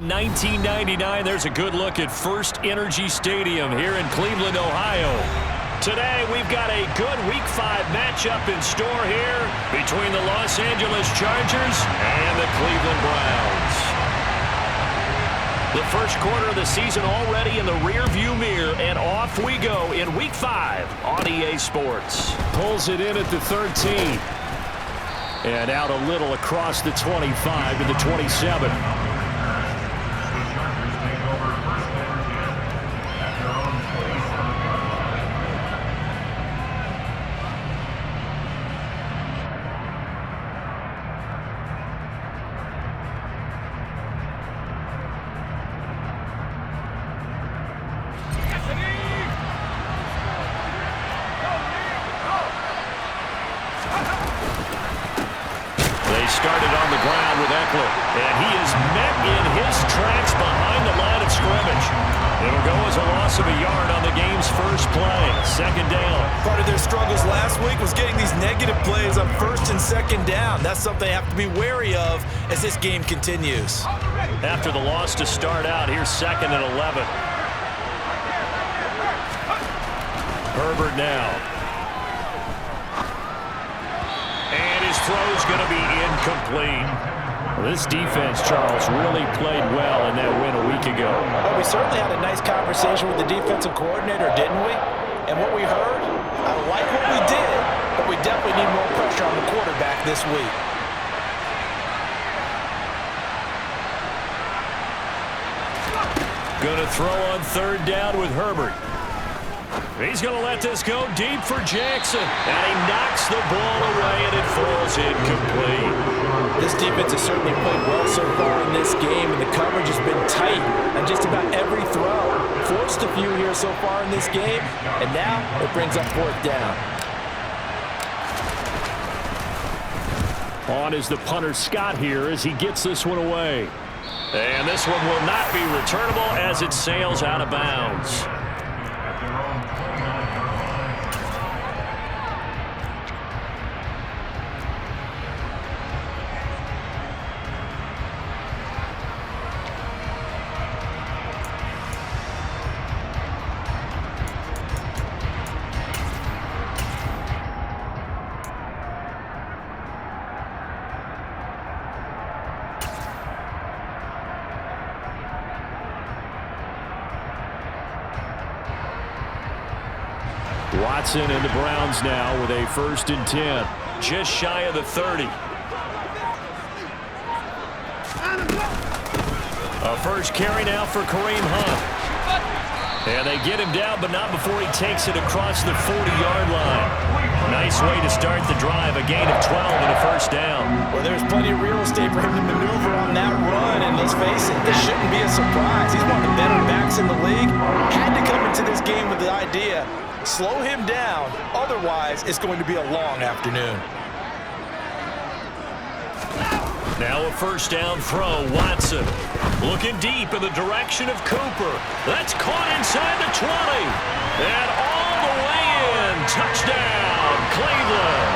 1999, there's a good look at First Energy Stadium here in Cleveland, Ohio. Today, we've got a good Week 5 matchup in store here between the Los Angeles Chargers and the Cleveland Browns. The first quarter of the season already in the rearview mirror, and off we go in Week 5 on EA Sports. Pulls it in at the 13. And out a little across the 25 to the 27. Started on the ground with Eckler, and he is met in his tracks behind the line of scrimmage. It'll go as a loss of a yard on the game's first play. Second down. Part of their struggles last week was getting these negative plays on first and second down. That's something they have to be wary of as this game continues. After the loss to start out, here's second and 11. Herbert now. His throw's going to be incomplete. Well, this defense, Charles, really played well in that win a week ago. Well, we certainly had a nice conversation with the defensive coordinator, didn't we? And what we heard, I like what we did, but we definitely need more pressure on the quarterback this week. Going to throw on third down with Herbert. He's going to let this go deep for Jackson. And he knocks the ball away, and it falls incomplete. This defense has certainly played well so far in this game, and the coverage has been tight on just about every throw. Forced a few here so far in this game, and now it brings up fourth down. On is the punter Scott here as he gets this one away. And this one will not be returnable as it sails out of bounds. Watson and the Browns now with a 1st and 10. Just shy of the 30. A first carry now for Kareem Hunt. And they get him down, but not before he takes it across the 40-yard line. Nice way to start the drive, a gain of 12 and a first down. Well, there's plenty of real estate for him to maneuver on that run, and let's face it, this shouldn't be a surprise. He's one of the better backs in the league. Had to come into this game with the idea, slow him down, otherwise it's going to be a long afternoon. Now a first down throw, Watson. Looking deep in the direction of Cooper. That's caught inside the 20. And all the way in. Touchdown, Cleveland.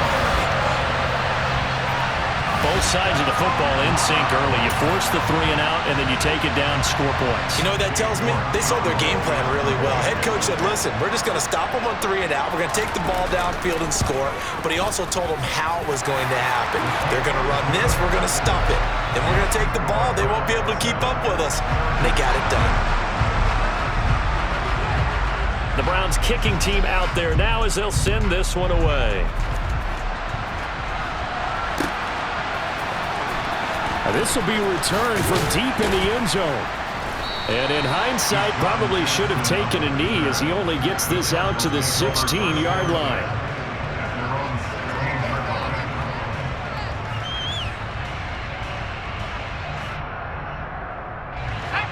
Both sides of the football in sync early. You force the 3 and out, and then you take it down, score points. You know what that tells me? They saw their game plan really well. Head coach said, listen, we're just going to stop them on 3 and out. We're going to take the ball downfield and score. But he also told them how it was going to happen. They're going to run this. We're going to stop it. Then we're going to take the ball. They won't be able to keep up with us. And they got it done. The Browns kicking team out there now as they'll send this one away. This will be returned from deep in the end zone. And in hindsight, probably should have taken a knee as he only gets this out to the 16-yard line.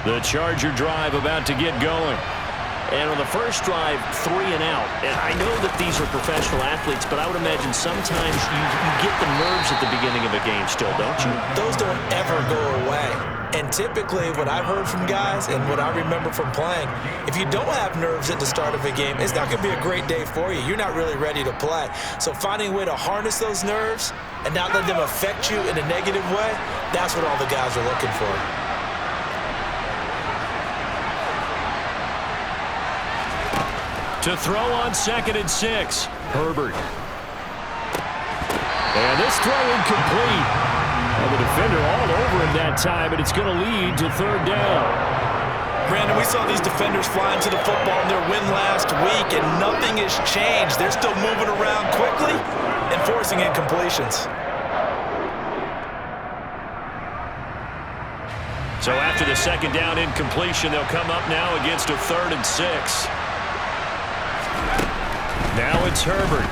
The Charger drive about to get going. And on the first drive, 3 and out. And I know that these are professional athletes, but I would imagine sometimes you get the nerves at the beginning of a game still, don't you? Those don't ever go away. And typically what I've heard from guys and what I remember from playing, if you don't have nerves at the start of a game, it's not going to be a great day for you. You're not really ready to play. So finding a way to harness those nerves and not let them affect you in a negative way, that's what all the guys are looking for. To throw on 2nd and 6. Herbert. And this throw incomplete. And the defender all over him that time, and it's going to lead to 3rd down. Brandon, we saw these defenders flying to the football in their win last week, and nothing has changed. They're still moving around quickly and forcing incompletions. So after the 2nd down incompletion, they'll come up now against a 3rd and 6. Now it's Herbert.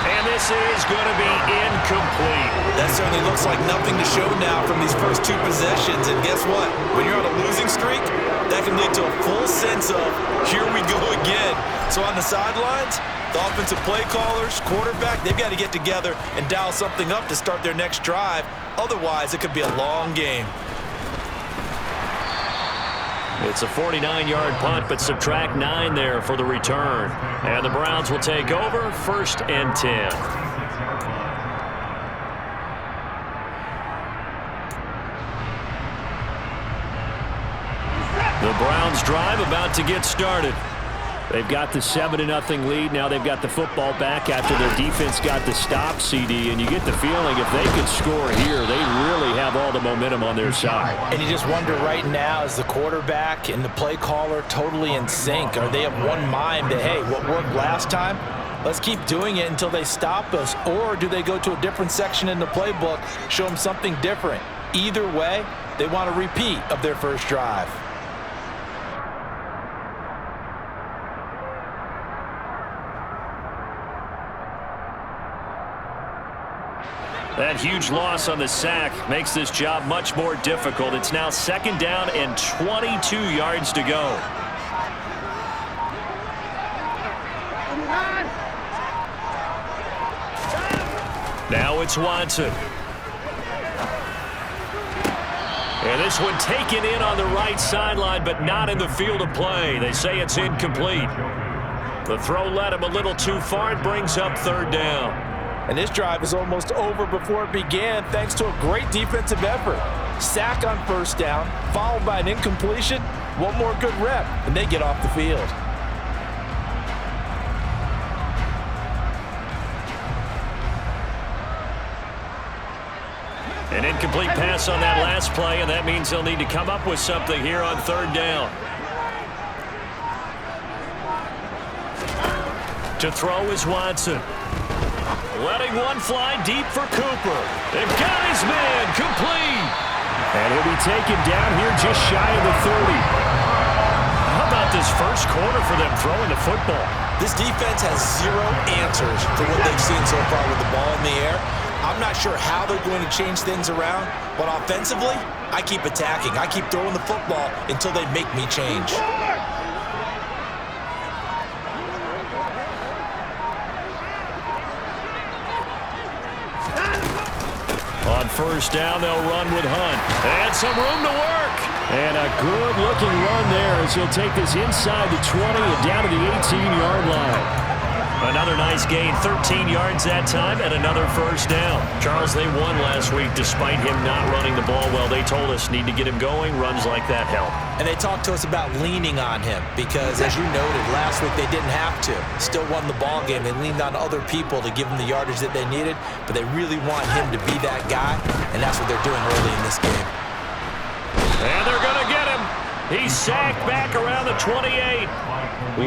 And this is going to be incomplete. That certainly looks like nothing to show now from these first 2 possessions. And guess what? When you're on a losing streak, that can lead to a full sense of, here we go again. So on the sidelines, the offensive play callers, quarterback, they've got to get together and dial something up to start their next drive. Otherwise, it could be a long game. It's a 49-yard punt, but subtract 9 there for the return. And the Browns will take over 1st and 10. The Browns drive about to get started. They've got the 7-0 lead. Now they've got the football back after their defense got the stop, CD. And you get the feeling if they could score here, they really have all the momentum on their side. And you just wonder right now, is the quarterback and the play caller totally in sync? Are they of one mind that, hey, what worked last time, let's keep doing it until they stop us? Or do they go to a different section in the playbook, show them something different? Either way, they want a repeat of their first drive. That huge loss on the sack makes this job much more difficult. It's now 2nd down and 22 yards to go. Now it's Watson. And this one taken in on the right sideline, but not in the field of play. They say it's incomplete. The throw led him a little too far. It brings up 3rd down. And this drive is almost over before it began thanks to a great defensive effort. Sack on 1st down, followed by an incompletion. One more good rep, and they get off the field. An incomplete pass on that last play, and that means they'll need to come up with something here on 3rd down. To throw is Watson. Letting one fly deep for Cooper. They've got his man complete. And he'll be taken down here just shy of the 30. How about this first quarter for them throwing the football? This defense has 0 answers for what they've seen so far with the ball in the air. I'm not sure how they're going to change things around, but offensively, I keep attacking. I keep throwing the football until they make me change. On 1st down, they'll run with Hunt. And some room to work. And a good-looking run there as he'll take this inside the 20 and down to the 18-yard line. Another nice gain, 13 yards that time, and another 1st down. Charles, they won last week despite him not running the ball well. They told us need to get him going. Runs like that help. And they talked to us about leaning on him because, as you noted, last week they didn't have to. Still won the ball game. They leaned on other people to give them the yardage that they needed, but they really want him to be that guy, and that's what they're doing early in this game. And they're going to get him. He's sacked back around the 28.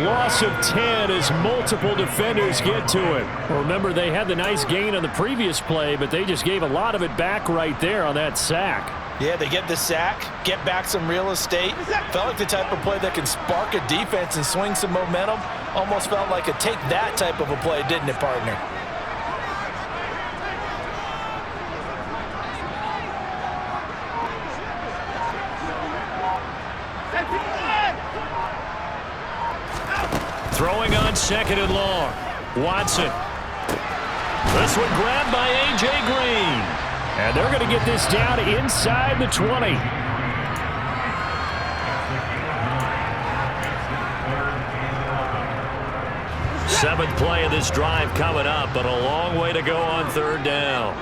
Loss of 10 as multiple defenders get to him. Remember, they had the nice gain on the previous play, but they just gave a lot of it back right there on that sack. Yeah, they get the sack, get back some real estate. Felt like the type of play that can spark a defense and swing some momentum. Almost felt like a take that type of a play, didn't it, partner? Throwing on 2nd and long. Watson. This one grabbed by A.J. Green. And they're going to get this down inside the 20. Seventh play of this drive coming up, but a long way to go on 3rd down.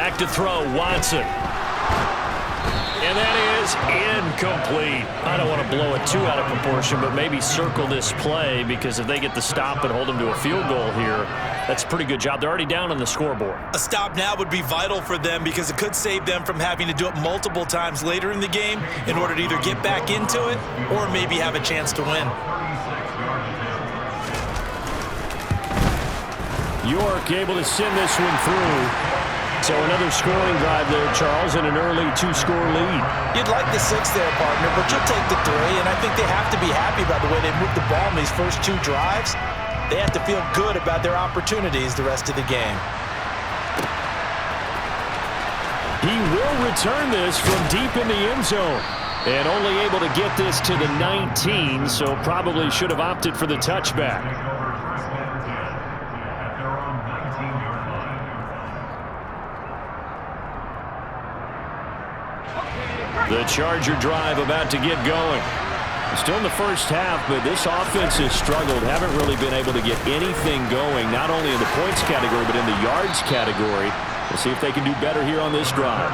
Back to throw, Watson. And that is incomplete. I don't want to blow it too out of proportion, but maybe circle this play, because if they get the stop and hold them to a field goal here, that's a pretty good job. They're already down on the scoreboard. A stop now would be vital for them, because it could save them from having to do it multiple times later in the game in order to either get back into it or maybe have a chance to win. York able to send this one through. So another scoring drive there, Charles, and an early 2-score lead. You'd like the 6 there, partner, but you'll take the 3, and I think they have to be happy about the way they moved the ball in these first 2 drives. They have to feel good about their opportunities the rest of the game. He will return this from deep in the end zone. And only able to get this to the 19, so probably should have opted for the touchback. The Charger drive about to get going. Still in the first half, but this offense has struggled. Haven't really been able to get anything going, not only in the points category, but in the yards category. We'll see if they can do better here on this drive.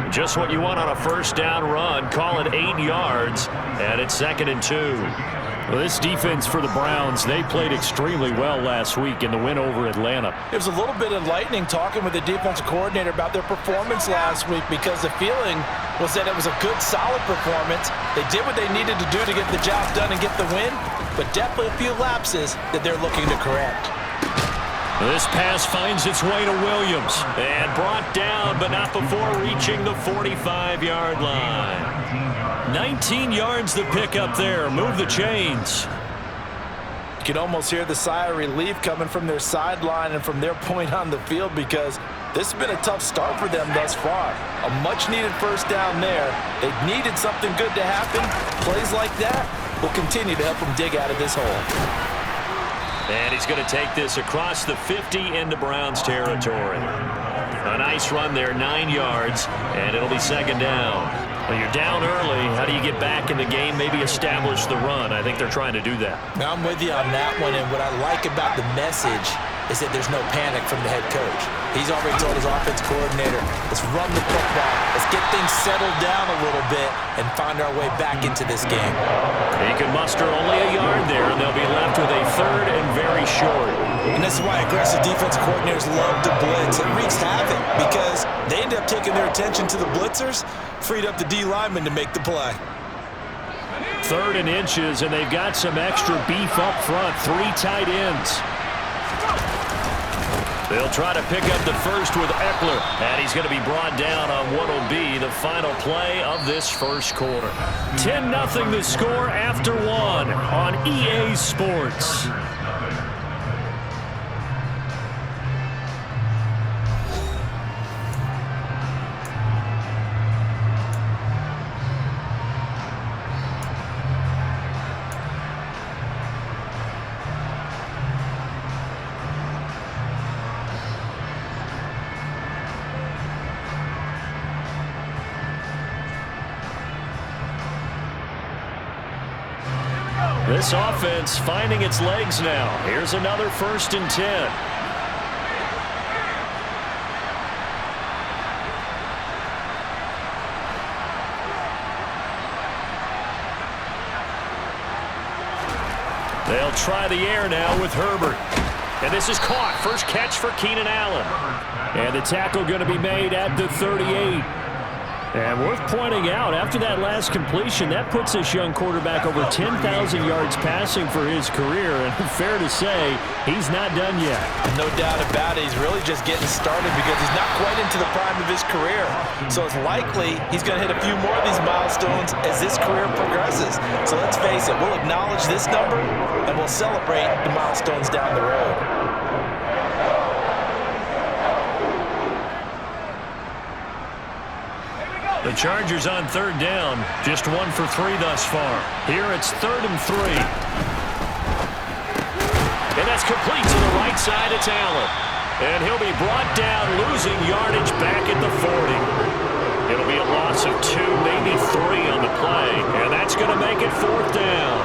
Just what you want on a first down run. Call it 8 yards, and it's 2nd and 2. Well, this defense for the Browns, they played extremely well last week in the win over Atlanta. It was a little bit enlightening talking with the defensive coordinator about their performance last week, because the feeling was that it was a good, solid performance. They did what they needed to do to get the job done and get the win, but definitely a few lapses that they're looking to correct. This pass finds its way to Williams and brought down, but not before reaching the 45-yard line. 19 yards to pick up there. Move the chains. You can almost hear the sigh of relief coming from their sideline and from their point on the field, because this has been a tough start for them thus far. A much-needed first down there. They needed something good to happen. Plays like that will continue to help them dig out of this hole. And he's going to take this across the 50 into Browns territory. A nice run there, 9 yards, and it'll be 2nd down. Well, you're down early. How do you get back in the game, maybe establish the run? I think they're trying to do that. Now, I'm with you on that one, and what I like about the message is that there's no panic from the head coach. He's already told his offense coordinator, let's run the football, let's get things settled down a little bit and find our way back into this game. He can muster only a yard there, and they'll be left with a 3rd and very short. And this is why aggressive defensive coordinators love to blitz. It wreaks havoc because they end up taking their attention to the blitzers, freed up the D lineman to make the play. 3rd and inches, and they've got some extra beef up front. 3 tight ends. They'll try to pick up the first with Eckler, and he's going to be brought down on what will be the final play of this first quarter. 10-0 the score after 1 on EA Sports. This offense finding its legs now. Here's another 1st and 10. They'll try the air now with Herbert. And this is caught. First catch for Keenan Allen. And the tackle going to be made at the 38. And worth pointing out, after that last completion, that puts this young quarterback over 10,000 yards passing for his career. And fair to say, he's not done yet. No doubt about it. He's really just getting started because he's not quite into the prime of his career. So it's likely he's going to hit a few more of these milestones as this career progresses. So let's face it, we'll acknowledge this number and we'll celebrate the milestones down the road. The Chargers on 3rd down, just 1 for 3 thus far. Here it's 3rd and 3. And that's complete to the right side of Allen. And he'll be brought down, losing yardage back at the 40. It'll be a loss of 2, maybe 3 on the play. And that's going to make it 4th down.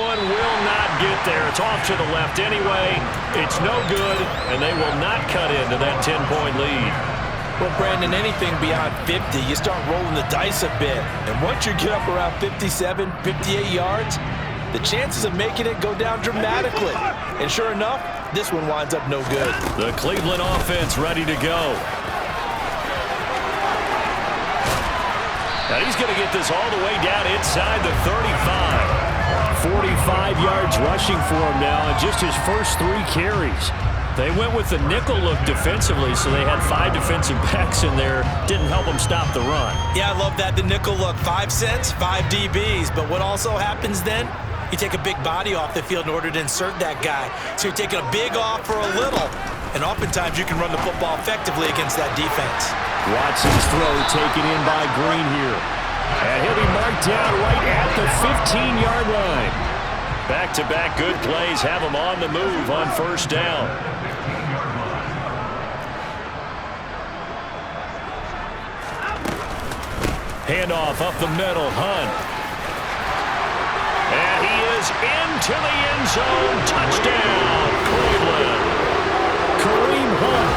one will not get there. It's off to the left anyway. It's no good, and they will not cut into that 10-point lead. Well, Brandon, anything beyond 50, you start rolling the dice a bit. And once you get up around 57, 58 yards, the chances of making it go down dramatically. And sure enough, this one winds up no good. The Cleveland offense ready to go. Now he's going to get this all the way down inside the 35. 45 yards rushing for him now in just his first 3 carries. They went with the nickel look defensively, so they had 5 defensive backs in there. Didn't help them stop the run. Yeah, I love that, the nickel look. 5 cents, 5 DBs. But what also happens then? You take a big body off the field in order to insert that guy. So you're taking a big off for a little. And oftentimes you can run the football effectively against that defense. Watson's throw taken in by Green here. And he'll be marked down right at the 15-yard line. Back-to-back good plays have him on the move on first down. Handoff up the middle, Hunt. And he is into the end zone. Touchdown, Cleveland. Kareem Hunt,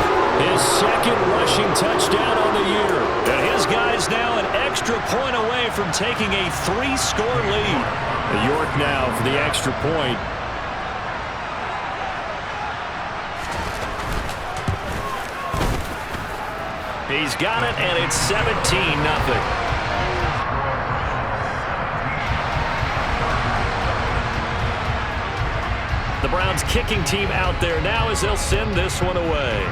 his second rushing touchdown on the year. And his guys now an extra point away from taking a 3-score lead. York now for the extra point. He's got it, and it's 17-0. The Browns kicking team out there now as they'll send this one away.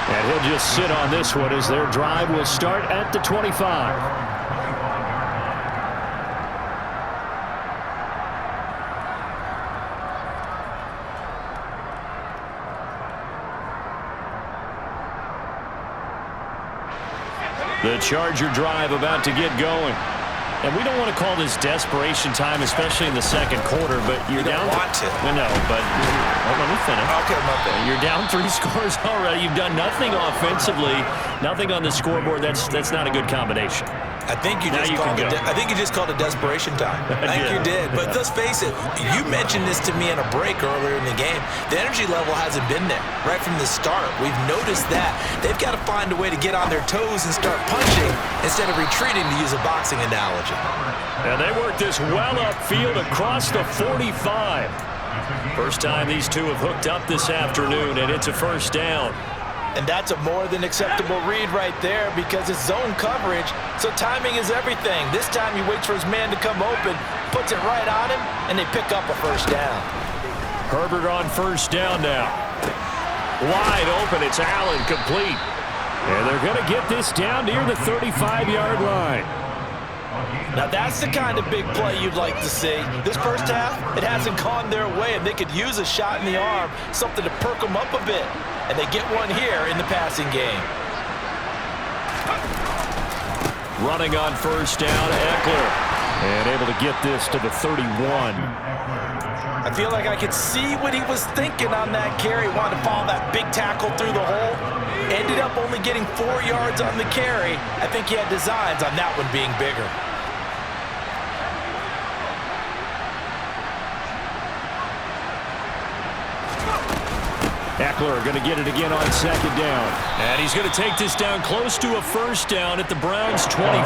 And he'll just sit on this one as their drive will start at the 25. The Charger drive about to get going. And we don't want to call this desperation time, especially in the second quarter, but you're down. You don't want to. No, but let me finish. Okay, my bad. You're down 3 scores already. You've done nothing offensively, nothing on the scoreboard. That's not a good combination. I think you just called it desperation time. I think you did. But let's face it, you mentioned this to me in a break earlier in the game. The energy level hasn't been there right from the start. We've noticed that. They've got to find a way to get on their toes and start punching instead of retreating, to use a boxing analogy. And they work this well upfield across the 45. First time these two have hooked up this afternoon, and it's a first down. And that's a more than acceptable read right there because it's zone coverage, so timing is everything. This time he waits for his man to come open, puts it right on him, and they pick up a first down. Herbert on first down now. Wide open, it's Allen, complete. And they're going to get this down near the 35-yard line. Now that's the kind of big play you'd like to see. This first half, it hasn't gone their way, and they could use a shot in the arm, something to perk them up a bit. And they get one here in the passing game. Running on first down, Eckler. And able to get this to the 31. I feel like I could see what he was thinking on that carry. Wanted to follow that big tackle through the hole. Ended up only getting 4 yards on the carry. I think he had designs on that one being bigger. Eckler going to get it again on second down. And he's going to take this down close to a first down at the Browns' 25.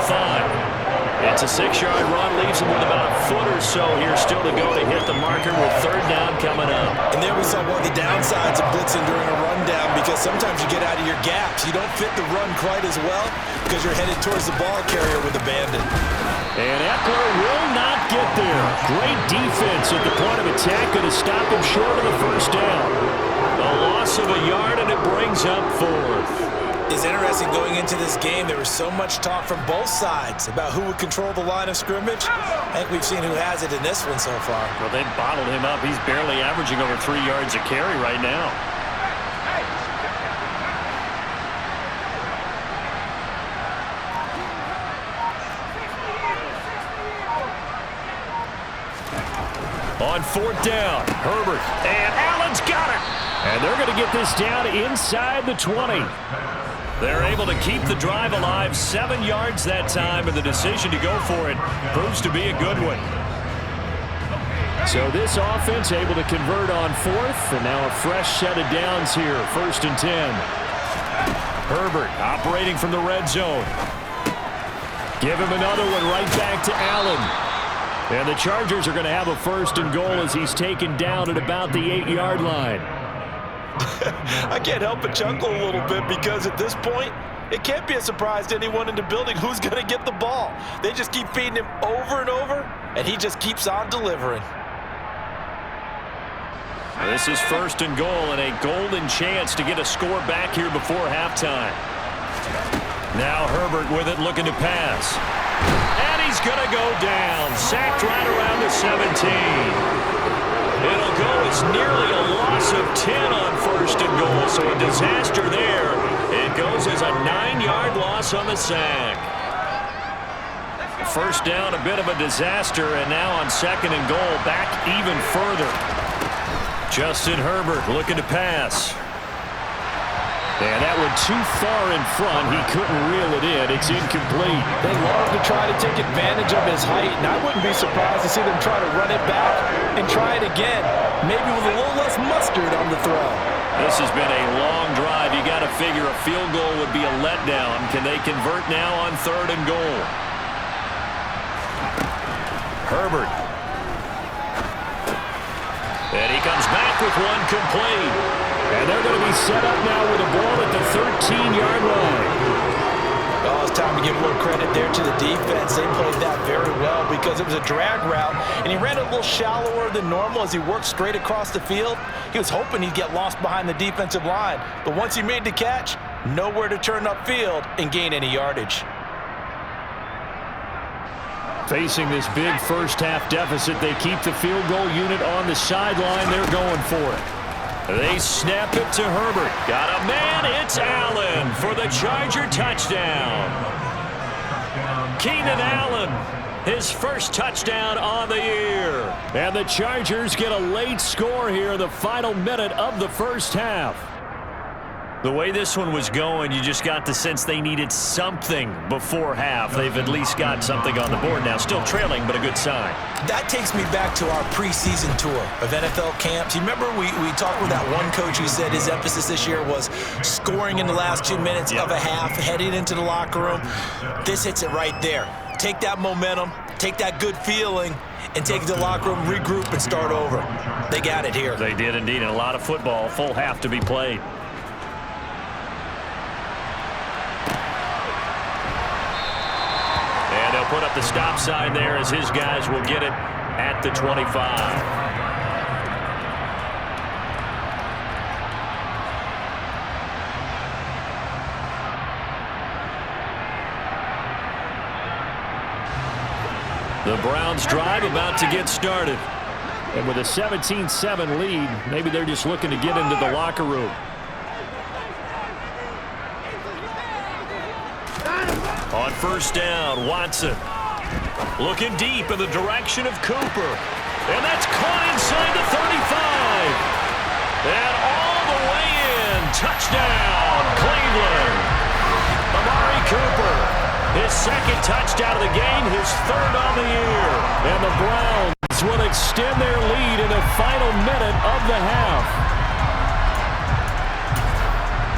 It's a 6-yard run, leaves him with about a foot or so here still to go to hit the marker with third down coming up. And there we saw one of the downsides of blitzing during a rundown, because sometimes you get out of your gaps. You don't fit the run quite as well because you're headed towards the ball carrier with abandon. And Eckler will not get there. Great defense at the point of attack, going to stop him short of the first down. A loss of a yard, and it brings up fourth. It's interesting going into this game. There was so much talk from both sides about who would control the line of scrimmage. I think we've seen who has it in this one so far. Well, they bottled him up. He's barely averaging over 3 yards a carry right now. On fourth down, Herbert, and Allen's got it. And they're going to get this down inside the 20. They're able to keep the drive alive, 7 yards that time, and the decision to go for it proves to be a good one. So this offense able to convert on 4th, and now a fresh set of downs here, 1st and 10. Herbert operating from the red zone. Give him another one right back to Allen. And the Chargers are going to have a 1st and goal as he's taken down at about the 8-yard line. I can't help but chuckle a little bit because at this point, it can't be a surprise to anyone in the building who's going to get the ball. They just keep feeding him over and over, and he just keeps on delivering. This is 1st and goal and a golden chance to get a score back here before halftime. Now Herbert with it, looking to pass. And he's going to go down. Sacked right around the 17. It'll go as nearly a loss of 10 on 1st and goal, so a disaster there. It goes as a 9-yard loss on the sack. 1st down, a bit of a disaster, and now on 2nd and goal, back even further. Justin Herbert looking to pass. And that one too far in front. He couldn't reel it in. It's incomplete. They love to try to take advantage of his height, and I wouldn't be surprised to see them try to run it back and try it again, maybe with a little less mustard on the throw. This has been a long drive. You got to figure a field goal would be a letdown. Can they convert now on 3rd and goal? Herbert. And he comes back with one complete. And they're going to be set up now with a ball at the 13-yard line. Oh, it's time to give a little credit there to the defense. They played that very well because it was a drag route, and he ran a little shallower than normal as he worked straight across the field. He was hoping he'd get lost behind the defensive line, but once he made the catch, nowhere to turn upfield and gain any yardage. Facing this big first-half deficit, they keep the field goal unit on the sideline. They're going for it. They snap it to Herbert. Got a man. It's Allen for the Charger touchdown. Keenan Allen, his first touchdown on the year. And the Chargers get a late score here in the final minute of the first half. The way this one was going, you just got the sense they needed something before half. They've at least got something on the board now. Still trailing, but a good sign. That takes me back to our preseason tour of NFL camps. You remember we talked with that one coach who said his emphasis this year was scoring in the last 2 minutes of a half, heading into the locker room. This hits it right there. Take that momentum, take that good feeling, and take it to the locker room, regroup, and start over. They got it here. They did indeed, and a lot of football, full half to be played. And they'll put up the stop sign there as his guys will get it at the 25. The Browns drive about to get started. And with a 17-7 lead, maybe they're just looking to get into the locker room. On first down, Watson looking deep in the direction of Cooper. And that's caught inside the 35. And all the way in. Touchdown, Cleveland. Amari Cooper, his second touchdown of the game, his third on the year. And the Browns will extend their lead in the final minute of the half.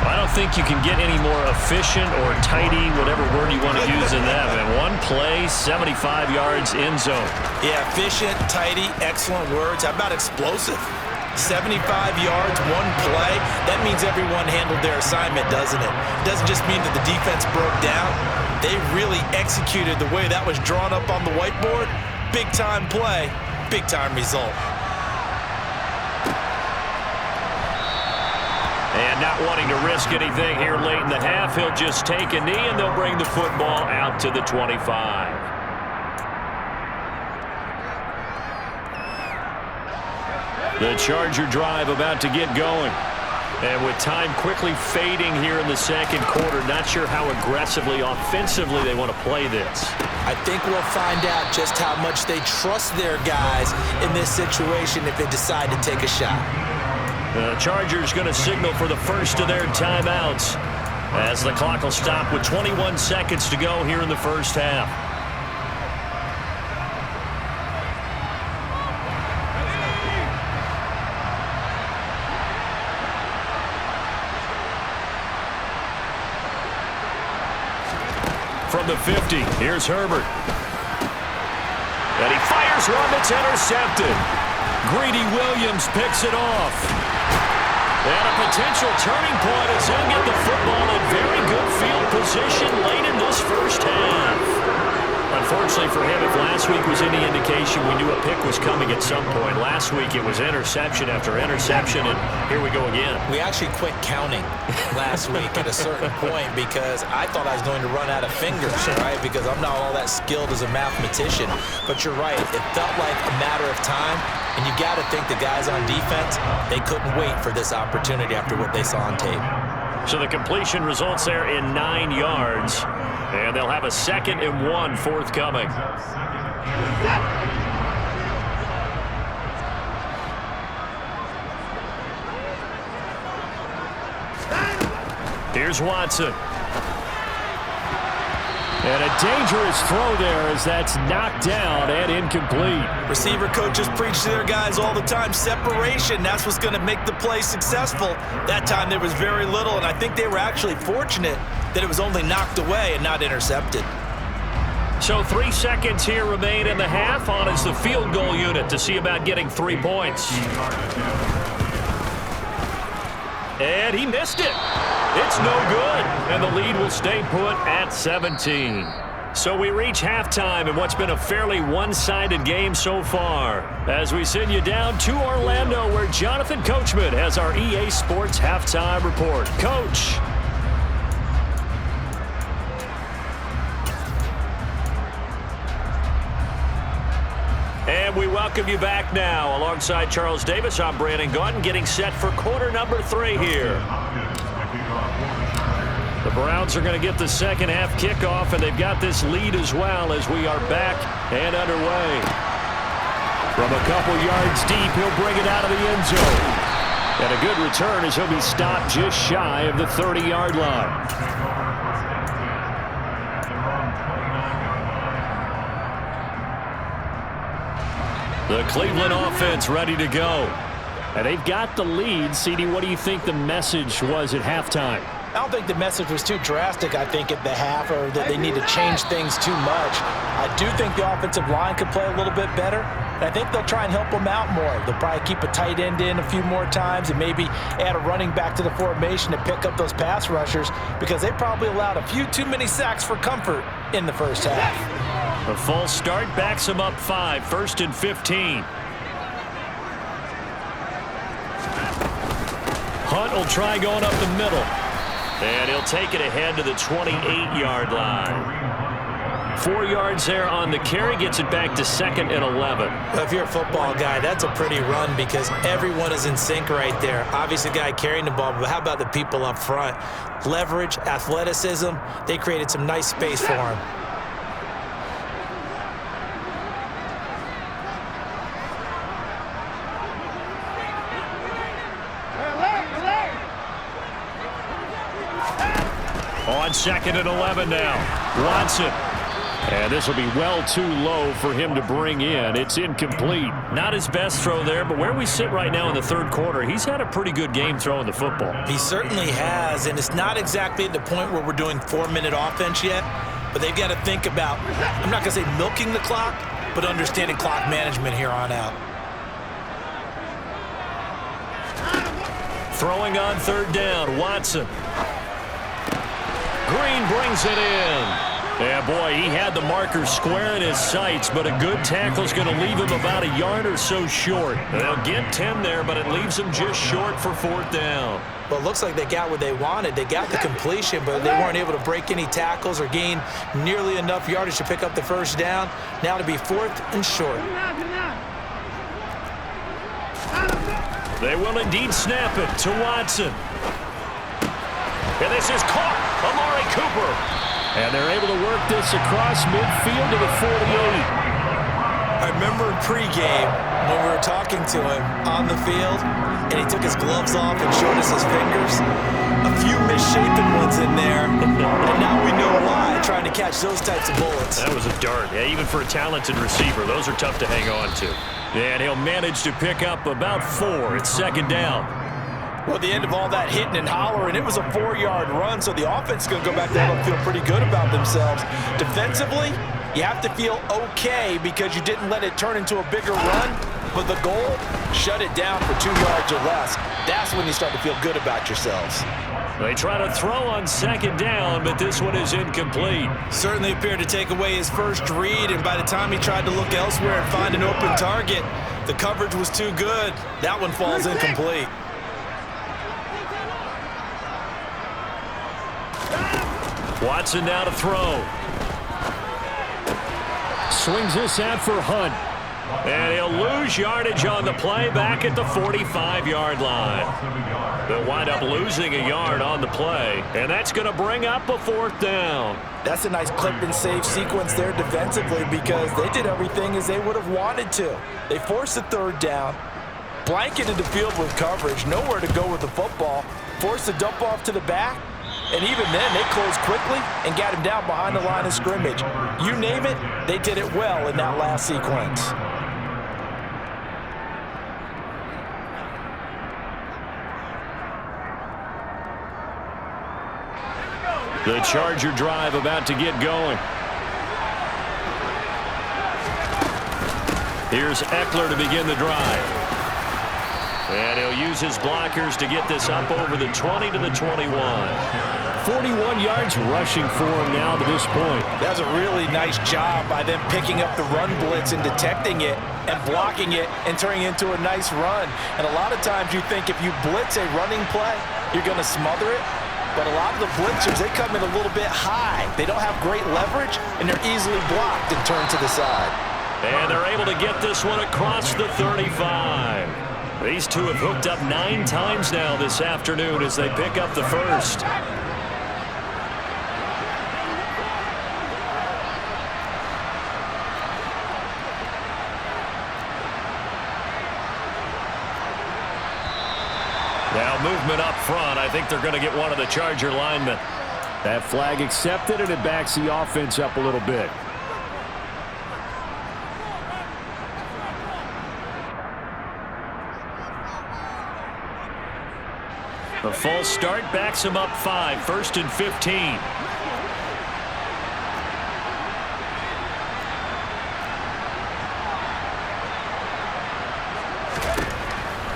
I don't think you can get any more efficient or tidy, whatever word you want to use in that. And one play, 75 yards in zone. Yeah, efficient, tidy, excellent words. How about explosive? 75 yards, one play. That means everyone handled their assignment, doesn't it? It doesn't just mean that the defense broke down. They really executed the way that was drawn up on the whiteboard. Big-time play, big-time result. And not wanting to risk anything here late in the half, he'll just take a knee, and they'll bring the football out to the 25. The Charger drive about to get going. And with time quickly fading here in the second quarter, not sure how aggressively, offensively they want to play this. I think we'll find out just how much they trust their guys in this situation if they decide to take a shot. The Chargers going to signal for the first of their timeouts. as the clock will stop with 21 seconds to go here in the first half. From the 50, here's Herbert. And he fires one that's intercepted. Greedy Williams picks it off. And a potential turning point as he'll get the football in very good field position late in this first half. Unfortunately for him, if last week was any indication, we knew a pick was coming at some point. Last week it was interception after interception, and here we go again. We actually quit counting last week at a certain point because I thought I was going to run out of fingers, right? Because I'm not all that skilled as a mathematician. But you're right. It felt like a matter of time, and you got to think the guys on defense, they couldn't wait for this opportunity after what they saw on tape. So the completion results there in 9 yards. And they'll have a 2nd and 1 forthcoming. Here's Watson. And a dangerous throw there as that's knocked down and incomplete. Receiver coaches preach to their guys all the time. Separation, that's what's going to make the play successful. That time there was very little, and I think they were actually fortunate that it was only knocked away and not intercepted. So 3 seconds here remain in the half. On is the field goal unit to see about getting 3 points. And he missed it. It's no good. And the lead will stay put at 17. So we reach halftime in what's been a fairly one-sided game so far. As we send you down to Orlando, where Jonathan Coachman has our EA Sports halftime report. Coach. And we welcome you back now. Alongside Charles Davis, I'm Brandon Gaudin, getting set for quarter number 3 here. The Browns are going to get the second half kickoff, and they've got this lead as well as we are back and underway. From a couple yards deep, he'll bring it out of the end zone. And a good return as he'll be stopped just shy of the 30-yard line. The Cleveland offense ready to go. And they've got the lead. CD, what do you think the message was at halftime? I don't think the message was too drastic, I think, at the half, or that they need to change things too much. I do think the offensive line could play a little bit better, and I think they'll try and help them out more. They'll probably keep a tight end in a few more times and maybe add a running back to the formation to pick up those pass rushers, because they probably allowed a few too many sacks for comfort in the first half. A false start backs him up 5, 1st and 15. Hunt will try going up the middle. And he'll take it ahead to the 28-yard line. 4 yards there on the carry, gets it back to 2nd and 11. Well, if you're a football guy, that's a pretty run because everyone is in sync right there. Obviously, the guy carrying the ball, but how about the people up front? Leverage, athleticism, they created some nice space for him. On 2nd and 11 now. Watson. And this will be well too low for him to bring in. It's incomplete. Not his best throw there, but where we sit right now in the 3rd quarter, he's had a pretty good game throwing the football. He certainly has, and it's not exactly at the point where we're doing 4-minute offense yet, but they've got to think about, I'm not going to say milking the clock, but understanding clock management here on out. Throwing on 3rd down, Watson. Green brings it in. Yeah, boy, he had the marker square in his sights, but a good tackle is going to leave him about a yard or so short. They'll get 10 there, but it leaves them just short for 4th down. Well, it looks like they got what they wanted. They got the completion, but they weren't able to break any tackles or gain nearly enough yardage to pick up the 1st down. Now to be 4th and short. They will indeed snap it to Watson. And this is caught. Amari Cooper. And they're able to work this across midfield to the 48. I remember remember in pregame when we were talking to him on the field and he took his gloves off and showed us his fingers? A few misshapen ones in there, and now we know why, trying to catch those types of bullets. That was a dart. Yeah, even for a talented receiver, those are tough to hang on to. And he'll manage to pick up about 4. It's second down. Well, at the end of all that hitting and hollering, it was a 4-yard run, so the offense is going to go back there and feel pretty good about themselves. Defensively, you have to feel okay because you didn't let it turn into a bigger run, but the goal, shut it down for 2 yards or less. That's when you start to feel good about yourselves. They try to throw on second down, but this one is incomplete. Certainly appeared to take away his first read, and by the time he tried to look elsewhere and find an open target, the coverage was too good. That one falls incomplete. Watson now to throw. Swings this out for Hunt. And he'll lose yardage on the play back at the 45-yard line. They'll wind up losing a yard on the play, and that's going to bring up a 4th down. That's a nice clip and save sequence there defensively because they did everything as they would have wanted to. They forced the 3rd down, blanketed the field with coverage, nowhere to go with the football, forced the dump off to the back, and even then they closed quickly and got him down behind the line of scrimmage. You name it, they did it well in that last sequence. The Charger drive about to get going. Here's Eckler to begin the drive. And he'll use his blockers to get this up over the 20 to the 21. 41 yards rushing for him now to this point. That's a really nice job by them picking up the run blitz and detecting it and blocking it and turning it into a nice run. And a lot of times you think if you blitz a running play, you're going to smother it. But a lot of the blitzers, they come in a little bit high. They don't have great leverage, and they're easily blocked and turned to the side. And they're able to get this one across the 35. These two have hooked up 9 times now this afternoon as they pick up the first. Now movement up front. I think they're going to get one of the Charger linemen. That flag accepted, and it backs the offense up a little bit. The false start backs him up 5. 1st and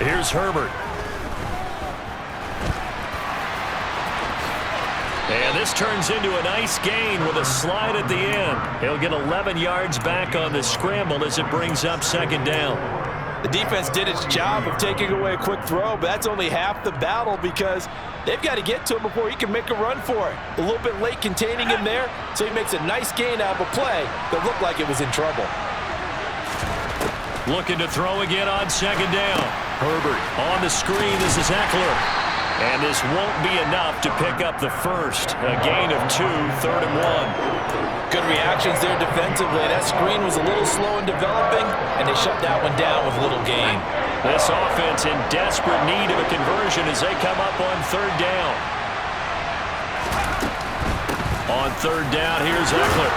15. Here's Herbert. And this turns into a nice gain with a slide at the end. He'll get 11 yards back on the scramble as it brings up second down. The defense did its job of taking away a quick throw, but that's only half the battle because they've got to get to him before he can make a run for it. A little bit late containing him there, so he makes a nice gain out of a play that looked like it was in trouble. Looking to throw again on second down. Herbert on the screen. This is Eckler. And this won't be enough to pick up the first. A gain of 2, 3rd and 1. Good reactions there defensively. That screen was a little slow in developing, and they shut that one down with little gain. This offense in desperate need of a conversion as they come up on 3rd down. On 3rd down, here's Eckler.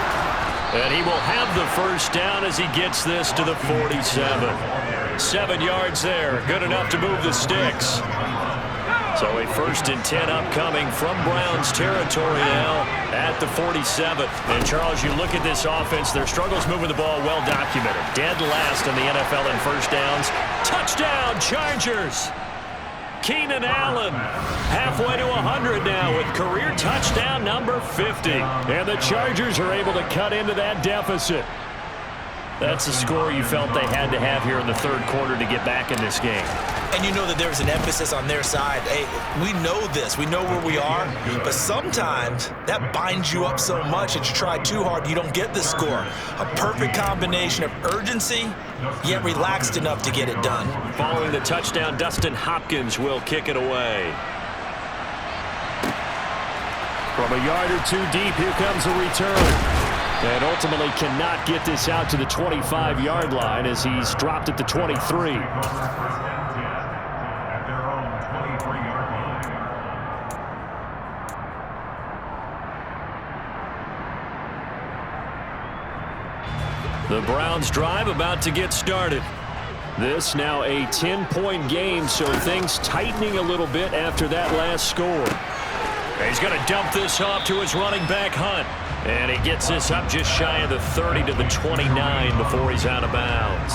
And he will have the first down as he gets this to the 47. 7 yards there. Good enough to move the sticks. So a 1st and 10 upcoming from Browns territory now at the 47th. And Charles, you look at this offense, their struggles moving the ball well documented. Dead last in the NFL in first downs. Touchdown Chargers! Keenan Allen halfway to 100 now with career touchdown number 50. And the Chargers are able to cut into that deficit. That's the score you felt they had to have here in the 3rd quarter to get back in this game. And you know that there's an emphasis on their side. Hey, we know this. We know where we are. But sometimes that binds you up so much that you try too hard, you don't get the score. A perfect combination of urgency, yet relaxed enough to get it done. Following the touchdown, Dustin Hopkins will kick it away. From a yard or 2 deep, here comes a return. And ultimately cannot get this out to the 25-yard line as he's dropped at the 23. The Browns drive about to get started. This now a 10-point game, so things tightening a little bit after that last score. He's going to dump this off to his running back, Hunt. And he gets this up just shy of the 30 to the 29 before he's out of bounds.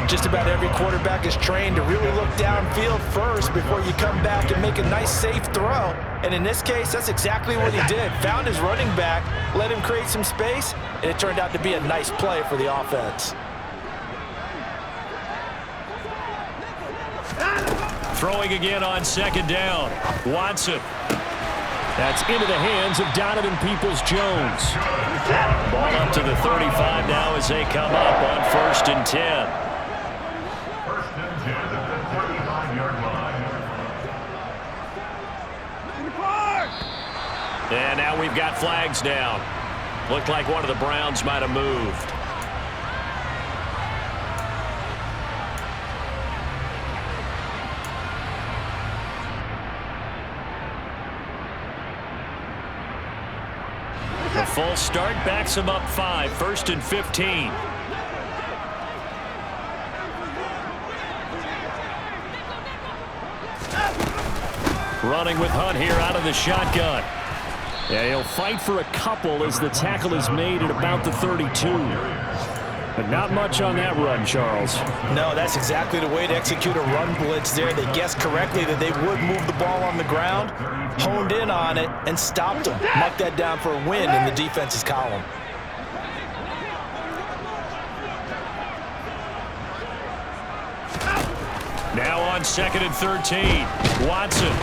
Just about every quarterback is trained to really look downfield first before you come back and make a nice, safe throw. And in this case, that's exactly what he did. Found his running back, let him create some space, and it turned out to be a nice play for the offense. Throwing again on second down. Watson. That's into the hands of Donovan Peoples-Jones. Ball up to the 35 now as they come up on 1st and 10. 1st and 10 at the 35-yard line. And now we've got flags down. Looked like one of the Browns might have moved. The full start backs him up 5, 1st and 15. Running with Hunt here out of the shotgun. Yeah, he'll fight for a couple as the tackle is made at about the 32. But not much on that run, Charles. No, that's exactly the way to execute a run blitz there. They guessed correctly that they would move the ball on the ground, honed in on it, and stopped them. Marked that down for a win in the defense's column. Now on 2nd and 13. Watson.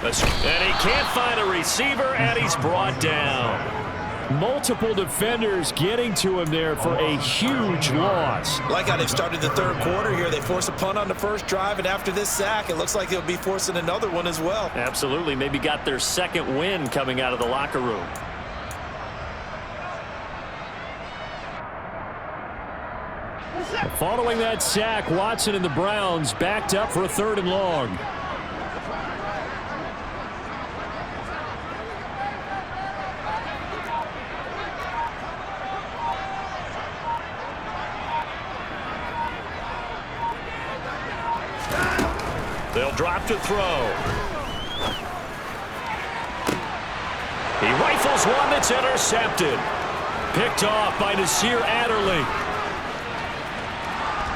And he can't find a receiver, and he's brought down. Multiple defenders getting to him there for a huge loss. Like how they've started the third quarter here. They force a punt on the first drive, and after this sack, it looks like they'll be forcing another one as well. Absolutely. Maybe got their second win coming out of the locker room. Following that sack, Watson and the Browns backed up for a 3rd and long. They'll drop to throw. He rifles one that's intercepted. Picked off by Nasir Adderley.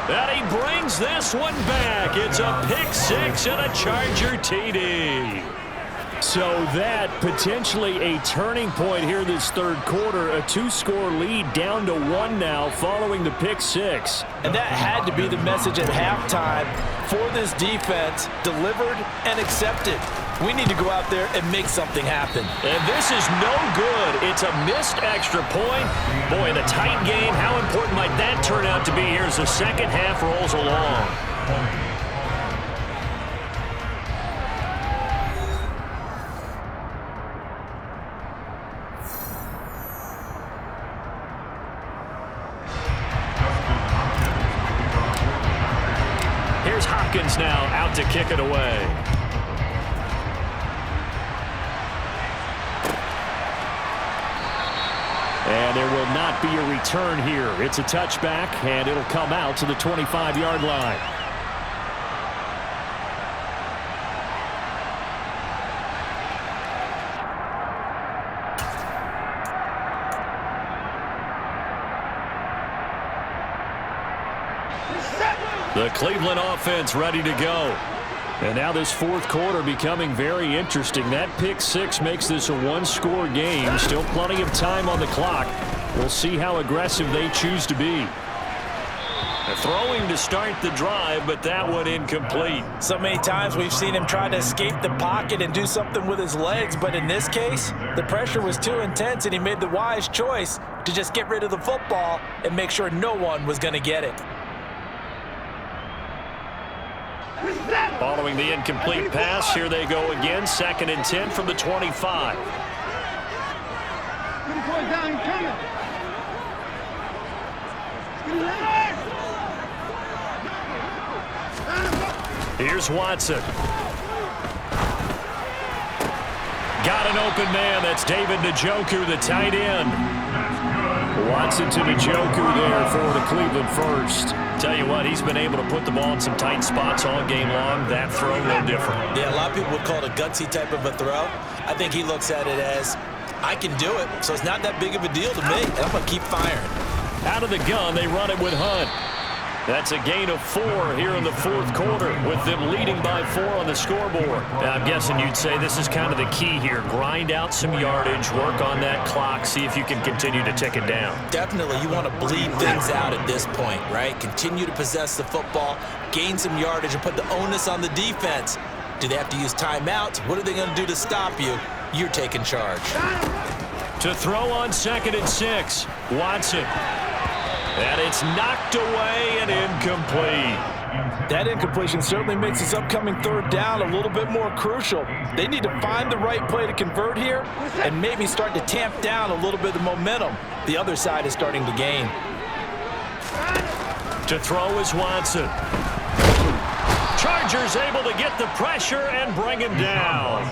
And he brings this one back. It's a pick 6 and a Charger TD. So that potentially a turning point here this third quarter. A 2-score lead down to 1 now following the pick 6. And that had to be the message at halftime for this defense. Delivered and accepted. We need to go out there and make something happen. And this is no good. It's a missed extra point. Boy, in a tight game, how important might that turn out to be here as the second half rolls along? Here's Hopkins now out to kick it away. And there will not be a return here. It's a touchback, and it'll come out to the 25-yard line. The Cleveland offense ready to go. And now this fourth quarter becoming very interesting. That pick 6 makes this a 1-score game. Still plenty of time on the clock. We'll see how aggressive they choose to be. They're throwing to start the drive, but that one incomplete. So many times we've seen him try to escape the pocket and do something with his legs, but in this case, the pressure was too intense, and he made the wise choice to just get rid of the football and make sure no one was going to get it. Following the incomplete pass, here they go again. 2nd and 10 from the 25. Here's Watson. Got an open man. That's David Njoku, the tight end. Watson to Njoku there for the Cleveland first. Tell you what, he's been able to put the ball in some tight spots all game long. That throw, no different. Yeah, a lot of people would call it a gutsy type of a throw. I think he looks at it as, I can do it, so it's not that big of a deal to me, and I'm going to keep firing. Out of the gun, they run it with Hunt. That's a gain of 4 here in the fourth quarter, with them leading by 4 on the scoreboard. Now, I'm guessing you'd say this is kind of the key here. Grind out some yardage, work on that clock, see if you can continue to tick it down. Definitely, you want to bleed things out at this point, right? Continue to possess the football, gain some yardage, and put the onus on the defense. Do they have to use timeouts? What are they going to do to stop you? You're taking charge. To throw on 2nd and 6, Watson. And it's knocked away and incomplete. That incompletion certainly makes this upcoming third down a little bit more crucial. They need to find the right play to convert here and maybe start to tamp down a little bit of the momentum the other side is starting to gain. To throw is Watson. Chargers able to get the pressure and bring him down.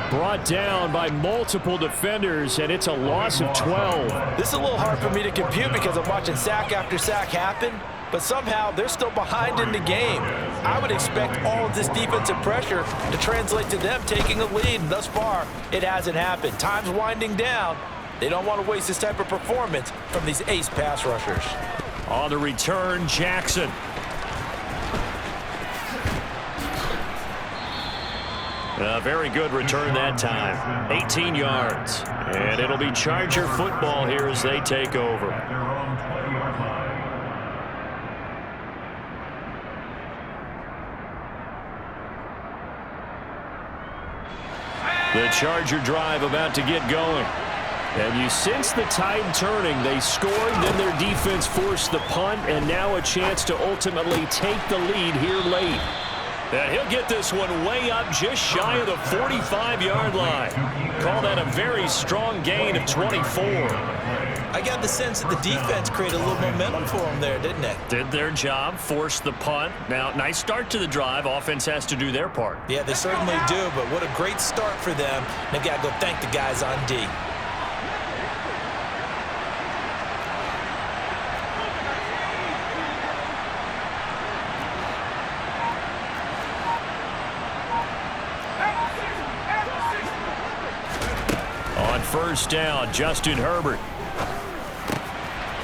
Brought down by multiple defenders, and it's a loss of 12. This is a little hard for me to compute because I'm watching sack after sack happen, but somehow they're still behind in the game. I would expect all of this defensive pressure to translate to them taking a lead, and thus far, it hasn't happened. Time's winding down. They don't want to waste this type of performance from these ace pass rushers. On the return, Jackson. A very good return that time. 18 yards. And it'll be Charger football here as they take over. The Charger drive about to get going. And you sense the tide turning. They scored, then their defense forced the punt, and now a chance to ultimately take the lead here late. And he'll get this one way up just shy of the 45-yard line. Call that a very strong gain of 24. I got the sense that the defense created a little momentum for them there, didn't it? Did their job, forced the punt. Now, nice start to the drive. Offense has to do their part. Yeah, they certainly do, but what a great start for them. They've got to go thank the guys on D. First down, Justin Herbert.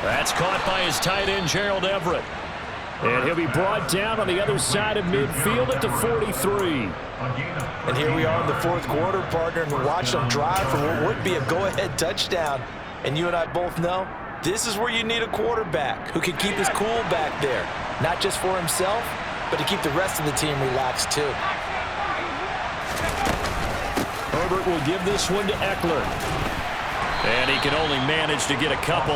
That's caught by his tight end, Gerald Everett. And he'll be brought down on the other side of midfield at the 43. And here we are in the fourth quarter, partner, and we watched them drive for what would be a go-ahead touchdown. And you and I both know this is where you need a quarterback who can keep his cool back there, not just for himself, but to keep the rest of the team relaxed too. Herbert will give this one to Eckler. And he can only manage to get a couple.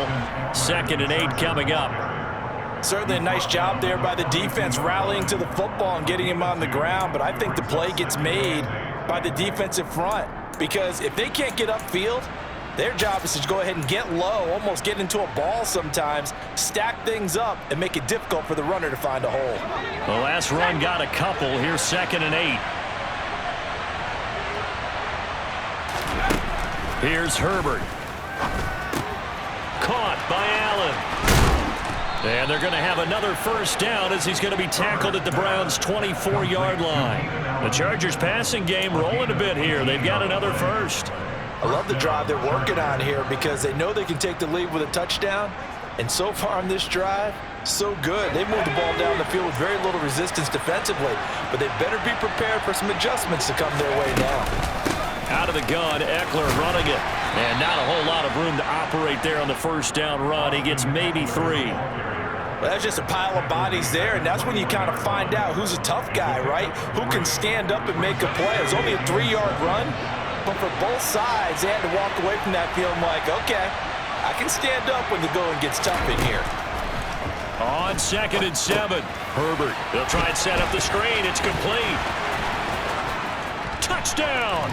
2nd and 8 coming up. Certainly a nice job there by the defense rallying to the football and getting him on the ground, but I think the play gets made by the defensive front because if they can't get upfield, their job is to go ahead and get low, almost get into a ball sometimes, stack things up, and make it difficult for the runner to find a hole. The last run got a couple. Here's 2nd and 8. Here's Herbert. Caught by Allen. And they're going to have another first down as he's going to be tackled at the Browns' 24-yard line. The Chargers passing game rolling a bit here. They've got another first. I love the drive they're working on here because they know they can take the lead with a touchdown. And so far on this drive, so good. They moved the ball down the field with very little resistance defensively, but they better be prepared for some adjustments to come their way now. Out of the gun, Eckler running it. And not a whole lot of room to operate there on the first down run. He gets maybe 3. Well, that's just a pile of bodies there, and that's when you kind of find out who's a tough guy, right? Who can stand up and make a play. It was only a 3-yard run, but for both sides, they had to walk away from that feeling like, okay, I can stand up when the going gets tough in here. On 2nd and 7, Herbert. They'll try and set up the screen. It's complete. Touchdown!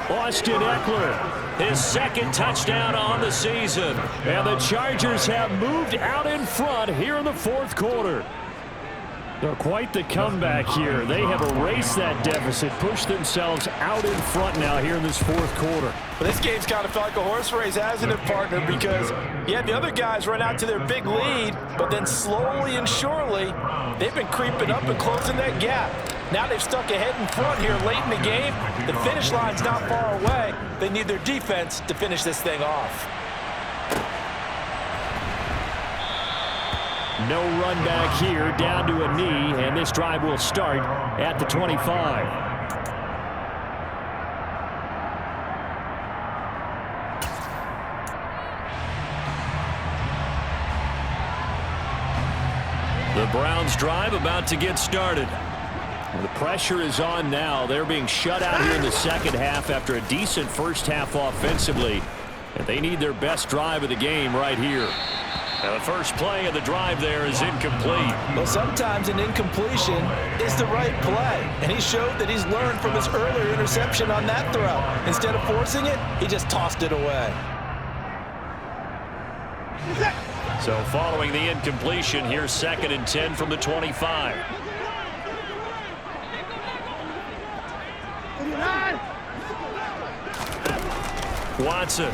Austin Eckler. his second touchdown on the season. And the Chargers have moved out in front here in the fourth quarter. They're quite the comeback here. They have erased that deficit, pushed themselves out in front now here in this fourth quarter. But this game's kind of felt like a horse race, hasn't it, partner? Because you had the other guys run out to their big lead, but then slowly and surely, they've been creeping up and closing that gap. Now they've stuck ahead in front here late in the game. The finish line's not far away. They need their defense to finish this thing off. No run back here, down to a knee, and this drive will start at the 25. The Browns drive about to get started. The pressure is on now. They're being shut out here in the second half after a decent first half offensively. And they need their best drive of the game right here. Now the first play of the drive there is incomplete. Well, sometimes an incompletion is the right play. And he showed that he's learned from his earlier interception on that throw. Instead of forcing it, he just tossed it away. So following the incompletion, here's 2nd and 10 from the 25. Watson.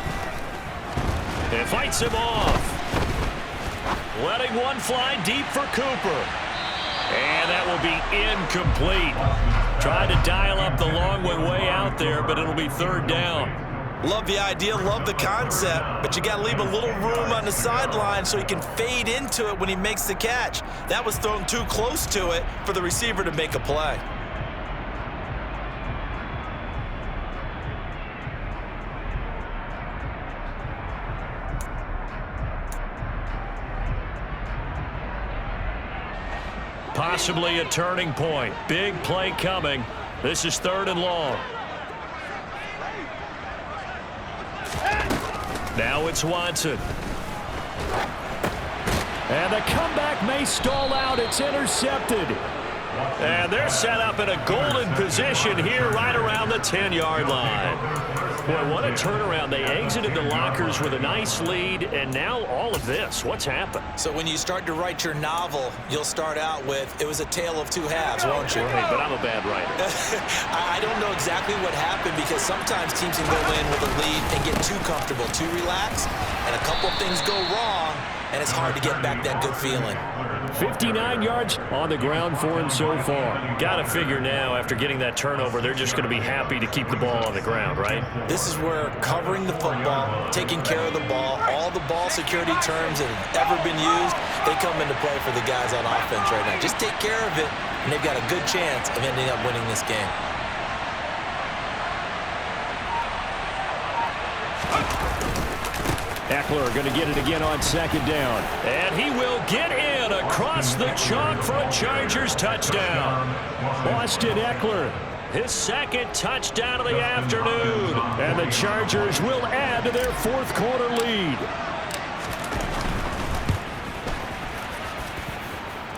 And fights him off. Letting one fly deep for Cooper. And that will be incomplete. Tried to dial up the long way out there, but it'll be 3rd down. Love the idea, love the concept, but you got to leave a little room on the sideline so he can fade into it when he makes the catch. That was thrown too close to it for the receiver to make a play. Possibly a turning point. Big play coming. This is 3rd and long. Now it's Watson. And the comeback may stall out. It's intercepted. And they're set up in a golden position here right around the 10-yard line. Boy, what a turnaround. They exited the lockers with a nice lead, and now all of this. What's happened? So when you start to write your novel, you'll start out with, it was a tale of two halves, won't you? Right, but I'm a bad writer. I don't know exactly what happened because sometimes teams can go in with a lead and get too comfortable, too relaxed, and a couple of things go wrong, and it's hard to get back that good feeling. 59 yards on the ground for him so far. Got to figure now, after getting that turnover, they're just going to be happy to keep the ball on the ground, right? This is where covering the football, taking care of the ball, all the ball security terms that have ever been used, they come into play for the guys on offense right now. Just take care of it, and they've got a good chance of ending up winning this game. Eckler going to get it again on 2nd down. And he will get in across the chalk for a Chargers touchdown. Austin Eckler, his 2nd touchdown of the afternoon. And the Chargers will add to their 4th quarter lead.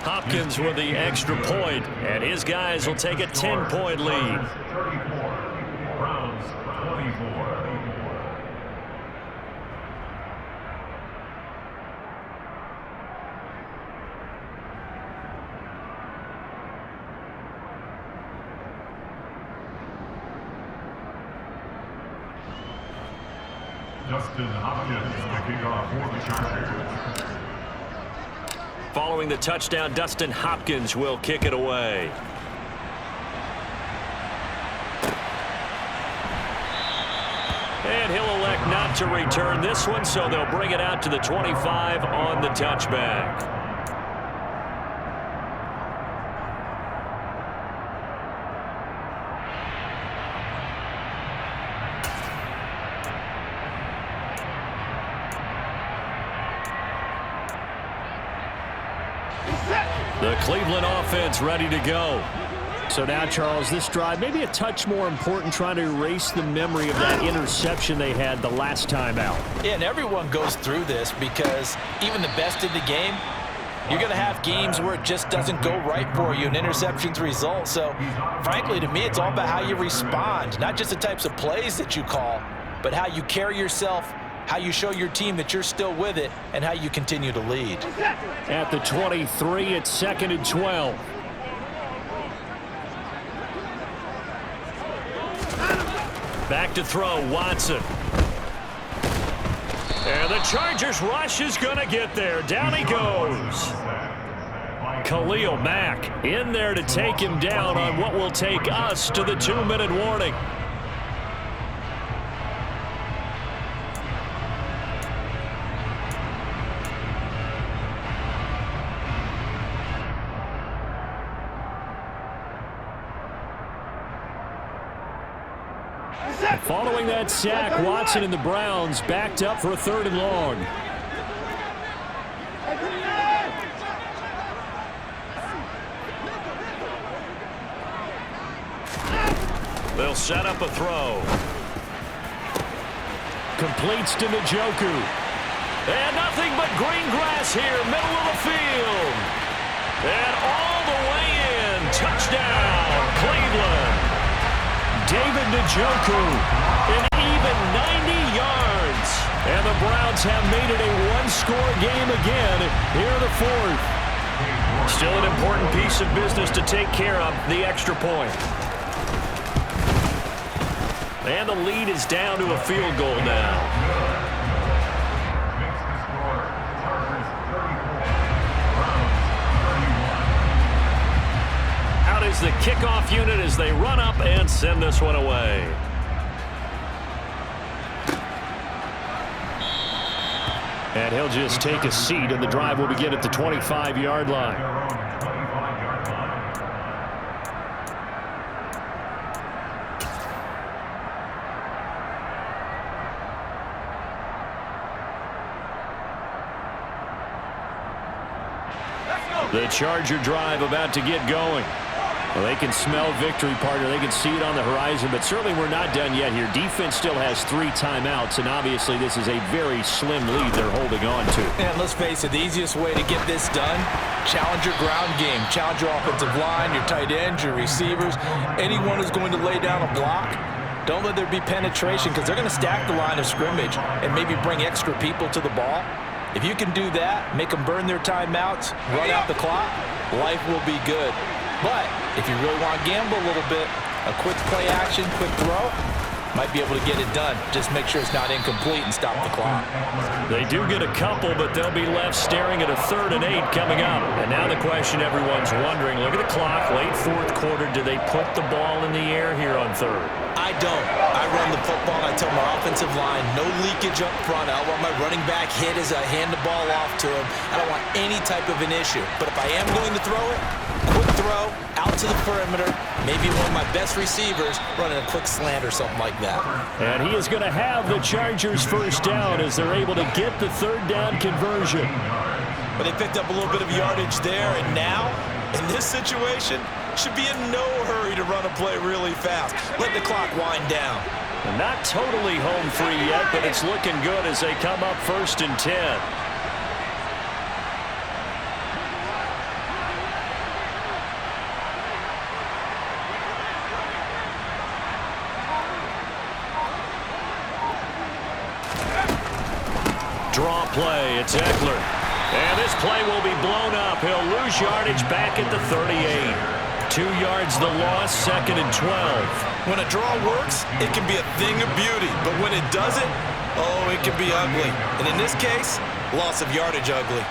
Hopkins with the extra point, and his guys will take a 10-point lead. 34. Browns 24. Justin Hopkins kicking off for the Chargers. Following the touchdown, Dustin Hopkins will kick it away. And he'll elect not to return this one, so they'll bring it out to the 25 on the touchback. The Cleveland offense ready to go. So now, Charles, this drive maybe a touch more important, trying to erase the memory of that interception they had the last time out. Yeah, and everyone goes through this because even the best in the game, you're going to have games where it just doesn't go right for you and interceptions result. So, frankly, to me, it's all about how you respond, not just the types of plays that you call. but how you carry yourself, how you show your team that you're still with it, and how you continue to lead. At the 23, it's 2nd and 12. Back to throw, Watson. And the Chargers rush is going to get there. Down he goes. Khalil Mack in there to take him down on what will take us to the 2-minute warning. Following that sack, Watson and the Browns backed up for a 3rd and long. They'll set up a throw. Completes to Njoku. And nothing but green grass here, middle of the field. And all the way in. Touchdown, Cleveland. David Njoku, an even 90 yards. And the Browns have made it a one-score game again here in the 4th. Still an important piece of business to take care of, the extra point. And the lead is down to a field goal now. Out is the kickoff unit as they run up and send this one away. And he'll just take a seat, and the drive will begin at the 25-yard line. The Charger drive about to get going. Well, they can smell victory, partner. They can see it on the horizon, but certainly we're not done yet here. Defense still has 3 timeouts, and obviously this is a very slim lead they're holding on to. And let's face it, the easiest way to get this done, challenge your ground game. Challenge your offensive line, your tight ends, your receivers, anyone who's going to lay down a block. Don't let there be penetration because they're going to stack the line of scrimmage and maybe bring extra people to the ball. If you can do that, make them burn their timeouts, run out the clock, life will be good. But if you really want to gamble a little bit, a quick play action, quick throw, might be able to get it done. Just make sure it's not incomplete and stop the clock. They do get a couple, but they'll be left staring at a 3rd and 8 coming up. And now the question everyone's wondering, look at the clock, late 4th quarter, do they put the ball in the air here on 3rd? I don't. I run the football. I tell my offensive line, no leakage up front. I don't want my running back hit as I hand the ball off to him. I don't want any type of an issue. But if I am going to throw it, quick throw, out to the perimeter, maybe one of my best receivers running a quick slant or something like that. And he is going to have the Chargers 1st down as they're able to get the 3rd down conversion. But they picked up a little bit of yardage there, and now, in this situation, should be in no hurry to run a play really fast. Let the clock wind down. And not totally home free yet, but it's looking good as they come up 1st and 10. Draw play, it's Eckler. And this play will be blown up. He'll lose yardage back at the 38. 2 yards the loss, 2nd and 12. When a draw works, it can be a thing of beauty. But when it doesn't, oh, it can be ugly. And in this case, loss of yardage ugly.